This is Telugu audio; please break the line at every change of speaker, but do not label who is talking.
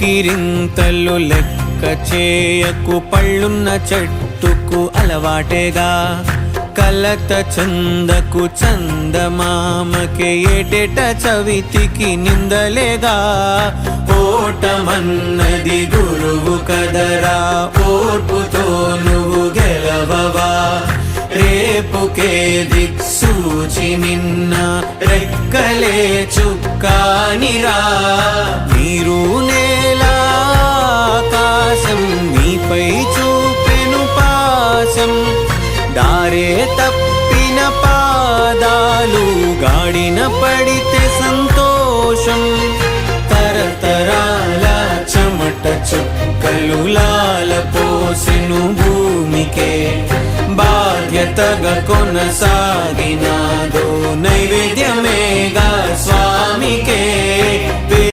కేకిరింతలు లెక్క చేయకు, పళ్ళున్న చెట్టుకు అలవాటేగా. కలత చందకు చందమామకే ఏటేట చవితికి నిందలేగా. ఓటమన్నది గురువు కదరా, ఓర్పుతో నువ్వు గెలవవా. రేపుకే దిక్సూచి నిన్న రెక్కలే చుక్కానిరా. నీరు నేల ఆకాశం నీపై చూపెను పాశం. దారే తప్పిన పాదాలు గాడిన పడితే సంతోషం. తరతరాల చెమట చుక్కలు లాల పోసెను భూమికే. బాధ్యతగా కొనసాగినాదో నైవేద్యమేగా స్వామికే.